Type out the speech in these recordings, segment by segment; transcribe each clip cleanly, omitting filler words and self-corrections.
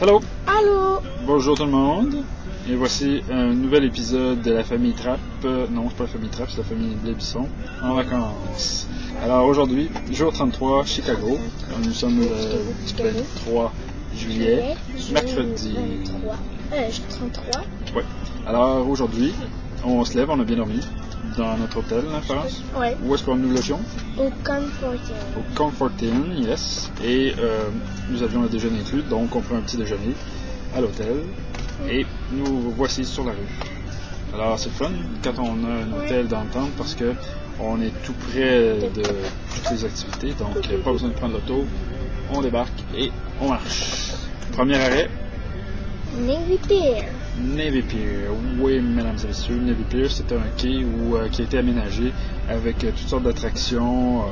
Hello! Allô! Bonjour tout le monde! Et voici un nouvel épisode de la famille Trapp. Non, c'est pas la famille Trapp, c'est la famille Blébisson en vacances. Alors aujourd'hui, jour 33, Chicago. Nous sommes le 23 juillet, mercredi. 33. Ouais. Alors aujourd'hui, on se lève, on a bien dormi dans notre hôtel, en France. Ouais. Où est-ce qu'on nous logeons? Au Comfort Inn. Au Comfort Inn, yes. Et nous avions le déjeuner inclus, donc on prend un petit déjeuner à l'hôtel. Et nous voici sur la rue. Alors c'est fun quand on a un hôtel d'entente parce que on est tout près de toutes les activités, donc pas besoin de prendre l'auto. On débarque et on marche. Premier arrêt. Navy Pier. Navy Pier, oui mesdames et messieurs, Navy Pier c'est un quai qui a été aménagé avec toutes sortes d'attractions.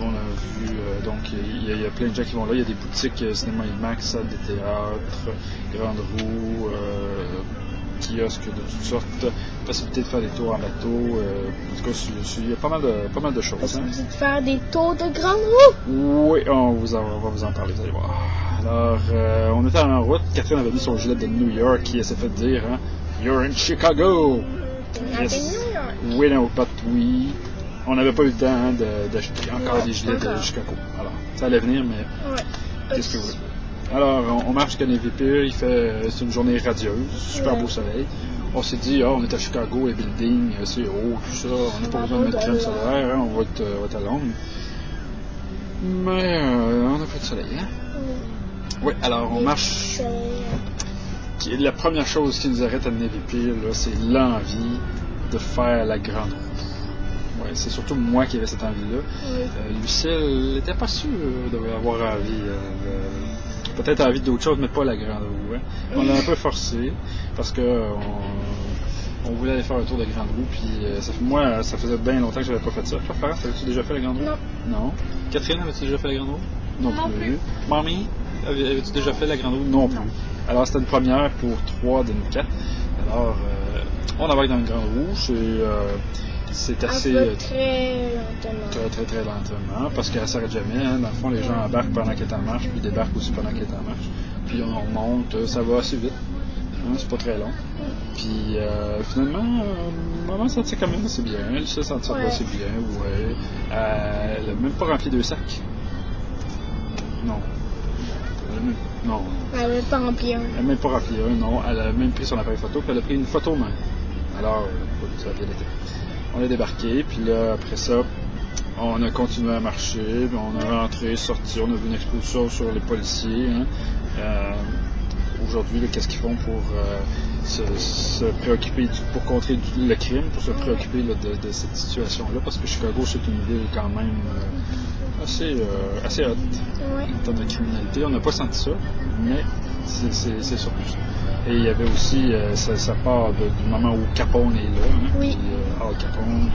On a vu, donc il y a plein de gens qui vont là, il y a des boutiques, cinéma IMAX, salle de théâtre, grande roue, kiosques de toutes sortes, possibilité de faire des tours en bateau, en tout cas il y a pas mal de choses. Possibilité de faire des tours de grande roue. Oui, on va vous en parler, vous allez voir. Alors, on était en route, Catherine avait mis son gilet de New York et elle s'est fait dire, hein, You're in Chicago! Yes. New York. Oui, non, but oui. On n'avait pas eu le temps d'acheter encore des gilets de Chicago. Alors, ça allait venir, mais qu'est-ce que vous voulez? Alors, on marche jusqu'à Navy Pier, c'est une journée radieuse, super beau soleil. On s'est dit, on est à Chicago, les buildings, c'est haut, tout ça, on n'a pas besoin de mettre crème solaire, hein, on va être à l'ombre. Mais on n'a pas de soleil, hein? Oui, alors on marche. La première chose qui nous arrête à Navy Pier, c'est l'envie de faire la grande roue. Ouais, c'est surtout moi qui avais cette envie-là. Lucille n'était pas sûre d'avoir envie. Peut-être envie d'autre chose, mais pas la grande roue. Hein. On l'a un peu forcé parce que on voulait aller faire un tour de grande roue. Puis moi, ça faisait bien longtemps que je n'avais pas fait ça. Toi, Farah, avais-tu déjà fait la grande roue? Non. Catherine, avais-tu déjà fait la grande roue? Non plus. Mamie, avais-tu déjà fait la grande roue? Non plus. Alors, c'était une première pour 3 de nous 4. Alors, on embarque dans une grande roue. C'est assez. Très lentement. Très lentement, parce qu'elle ne s'arrête jamais. Hein. Dans le fond, les gens embarquent pendant qu'elle est en marche, puis débarquent aussi pendant qu'elle est en marche. Puis on monte, ça va assez vite. Hein, c'est pas très long. Puis finalement, maman sentit quand même assez bien. Elle se sentit assez bien, ouais. Elle n'a même pas rempli 2 sacs. Non. Non. Elle n'a même pas rempli un. Elle n'a même pas rempli un, non. Elle a même pris son appareil photo, puis elle a pris une photo même. Alors, ça a bien été. On est débarqué, puis là, après ça, on a continué à marcher, puis on est rentré, sorti, on a vu une exposition sur les policiers. Hein. Aujourd'hui, qu'est-ce qu'ils font pour se préoccuper, pour contrer le crime, pour se préoccuper de cette situation-là, parce que Chicago, c'est une ville quand même assez haute en termes de criminalité. On n'a pas senti ça, mais c'est surtout ça. Et il y avait aussi, ça part du moment où Capone est là. Hein, oui. Puis, Al Capone.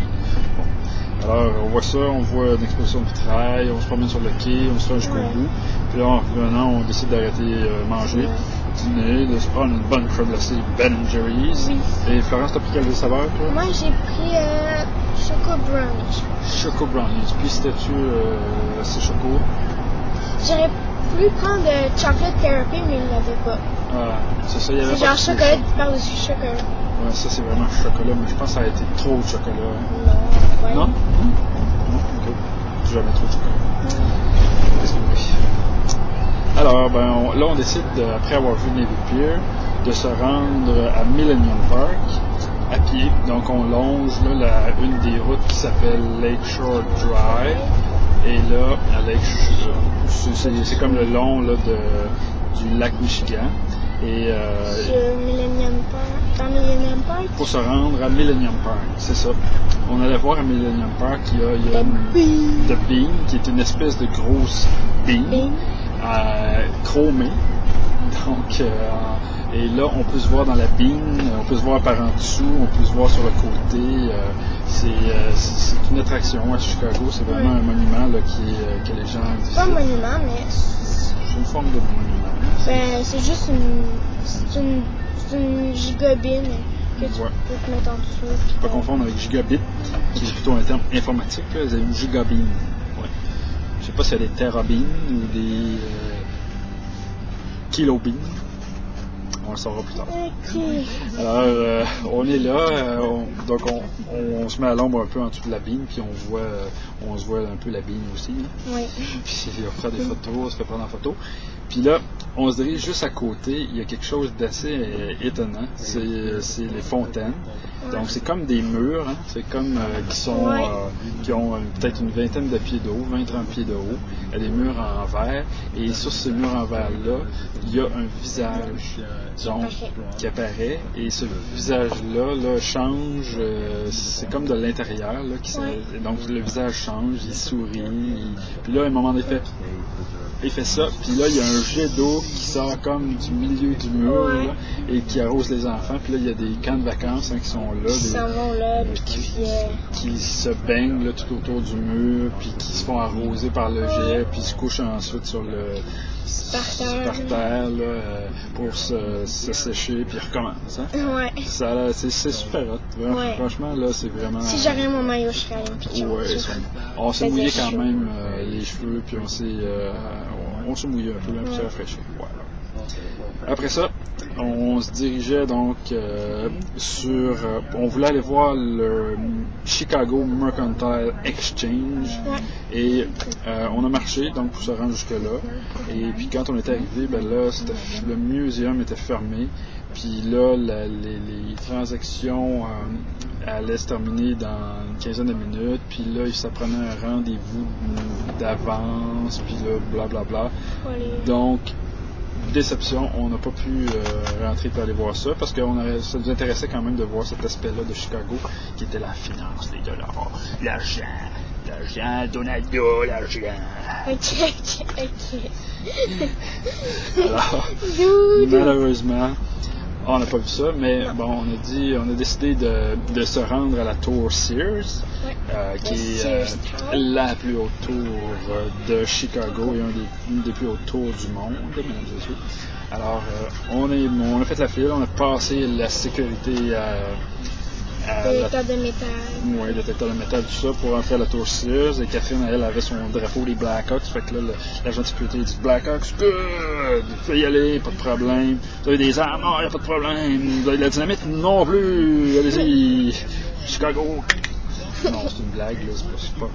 Bon. Alors, on voit ça, on voit une exposition de vitrail, on se promène sur le quai, on se rend jusqu'au bout. Puis là, en revenant, on décide d'arrêter manger, dîner, de se prendre une bonne crème glacée Ben Jerry's. Oui. Et Florence, t'as pris quelle saveur, toi? Moi, j'ai pris Choco Brownies. Choco Brownies. Puis, c'était-tu assez choco? J'aurais pu prendre Chocolate Therapy, mais il n'y avait pas. Ah, c'est ça, il y avait c'est pas genre chocolat par-dessus chocolat. Ouais, ça c'est vraiment chocolat, mais je pense que ça a été trop de chocolat. Non. Ouais. Non? Non? Ok. Jamais trop de chocolat. Qu'est-ce que oui. Alors, là on décide, après avoir vu Navy Pier, de se rendre à Millennium Park à pied. Donc on longe là, une des routes qui s'appelle Lakeshore Drive. Et là, à Lakeshore, c'est comme le long là, du lac Michigan. Et Millennium Park. Dans Millennium Park? Pour se rendre à Millennium Park, c'est ça. On allait voir à Millennium Park, il y a The Bean, qui est une espèce de grosse bean. Chromée. Donc, et là, on peut se voir dans la bean, on peut se voir par en dessous, on peut se voir sur le côté. C'est une attraction à Chicago, c'est vraiment un monument là, que les gens disent. Pas un monument, mais. C'est une forme de monument. C'est juste une gigabine que tu peux te mettre en dessous. Pas confondre avec gigabit, qui est plutôt un terme informatique. Là. C'est une gigabine. Ouais. Je sais pas s'il y a des terabines ou des. Kilo Bean. On le saura plus tard. Ok. Alors, on est là, donc on se met à l'ombre un peu en dessous de la bine, puis on se voit un peu la bine aussi. Hein. Oui. Puis on fait des photos, on se fait prendre en photo. Puis là, on se dirige juste à côté, il y a quelque chose d'assez étonnant, c'est les fontaines. Donc c'est comme des murs, hein. C'est comme qui ont peut-être une vingtaine de pieds de haut, 20-30 pieds de haut. Il y a des murs en verre, et sur ces murs en verre-là, il y a un visage donc, qui apparaît, et ce visage-là là, change, c'est comme de l'intérieur, là, donc le visage change, il sourit, puis là à un moment donné, il fait ça, puis là il y a un jet d'eau qui sort comme du milieu du mur là, et qui arrose les enfants, puis là il y a des camps de vacances qui sont là, qui se baignent là, tout autour du mur, puis qui se font arroser par le jet, puis se couchent ensuite sur le par terre là, pour se sécher, puis ils recommencent. Hein? Ouais. C'est super hot. Ouais. Franchement, là, c'est vraiment... Si j'aurais mon maillot, je serais allé me pitcher. Ouais, on s'est mouillé quand même les cheveux, puis on s'est mouillé un peu, puis s'est rafraîchi. Ouais. Après ça, on se dirigeait donc on voulait aller voir le Chicago Mercantile Exchange et on a marché donc pour se rendre jusque-là. Et puis quand on était arrivé, ben là, le muséum était fermé. Puis là, les transactions allaient se terminer dans une quinzaine de minutes. Puis là, ça prenait un rendez-vous d'avance. Puis là, blablabla. Donc, déception, on n'a pas pu rentrer pour aller voir ça parce que ça nous intéressait quand même de voir cet aspect-là de Chicago qui était la finance, les dollars, l'argent, Donaldo, l'argent. Ok. Alors, malheureusement, on n'a pas vu ça, mais bon, on a décidé de se rendre à la tour Sears, qui est la plus haute tour de Chicago et une des plus hautes tours du monde, mesdames et messieurs. Alors, on a fait la file, on a passé la sécurité détecteur de métal. Oui, détecteur de métal, tout ça, pour entrer à la tour Sears. Et Catherine, elle avait son drapeau des Blackhawks. Fait que là, l'agent de sécurité dit Blackhawks, good! Vous pouvez y aller, pas de problème. Vous avez des armes, non, il n'y a pas de problème. Vous avez de la dynamite, non plus. Allez-y. Chicago. Non, c'est une blague, là, c'est pas.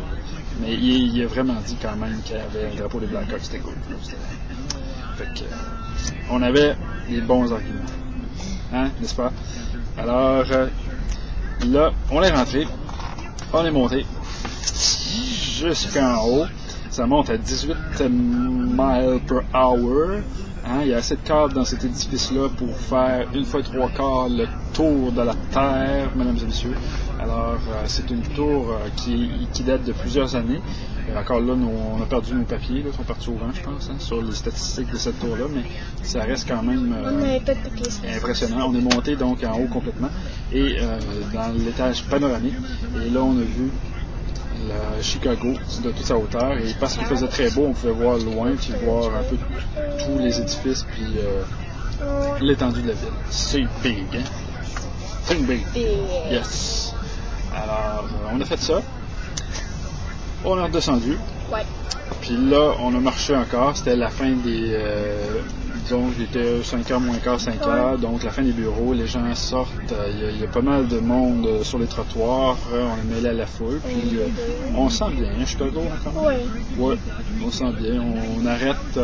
Mais il a vraiment dit quand même qu'il y avait un drapeau des Blackhawks, c'était cool. Fait que, on avait les bons arguments. Hein, n'est-ce pas? Alors, là, on est rentré, on est monté jusqu'en haut. Ça monte à 18 miles per hour. Hein, il y a assez de cadres dans cet édifice-là pour faire une fois 3 quarts le tour de la Terre, mesdames et messieurs. Alors, c'est une tour qui date de plusieurs années. Et encore là, on a perdu nos papiers, là, ils sont partis au vent, je pense, hein, sur les statistiques de cette tour-là, mais ça reste quand même impressionnant. On est monté donc en haut complètement et dans l'étage panoramique. Et là, on a vu la Chicago de toute sa hauteur. Et parce qu'il faisait très beau, on pouvait voir loin, puis voir un peu tous les édifices, puis l'étendue de la ville. C'est big, hein? C'est big. Yes. Alors, on a fait ça. On est redescendu. Ouais. Puis là, on a marché encore. C'était la fin des... disons, il était 5h moins quart, 5h. Donc, la fin des bureaux. Les gens sortent. Il y a pas mal de monde sur les trottoirs. On est mêlé à la foule. Puis, on sent bien, hein, Chicago, quand même? Oui. Ouais, on sent bien. On arrête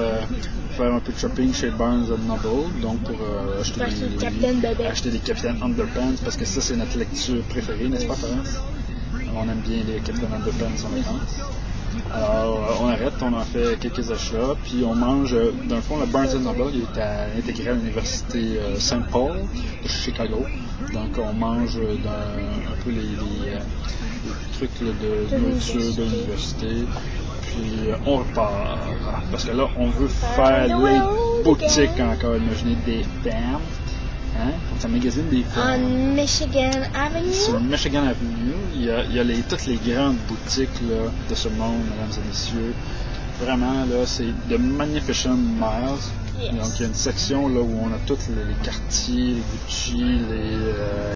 faire un peu de shopping chez Barnes & Noble. Donc, pour acheter des Captain Underpants. Parce que ça, c'est notre lecture préférée, n'est-ce pas, France? On aime bien les Captain Underpants en France. Alors, on arrête, on en fait quelques achats, puis on mange. Dans le fond, le Barnes & Noble il est intégré à l'université St. Paul de Chicago. Donc, on mange un peu les trucs là, de nourriture de l'université. Puis, on repart. Parce que là, on veut faire les boutiques encore. Imaginez des femmes. Hein? Donc, ça magazine des femmes. En Michigan Avenue. Sur Michigan Avenue, il y a toutes les grandes boutiques là, de ce monde, mesdames et messieurs. Vraiment, là, c'est The Magnificent Miles. Yes. Donc, il y a une section là, où on a tous les quartiers, les Gucci, les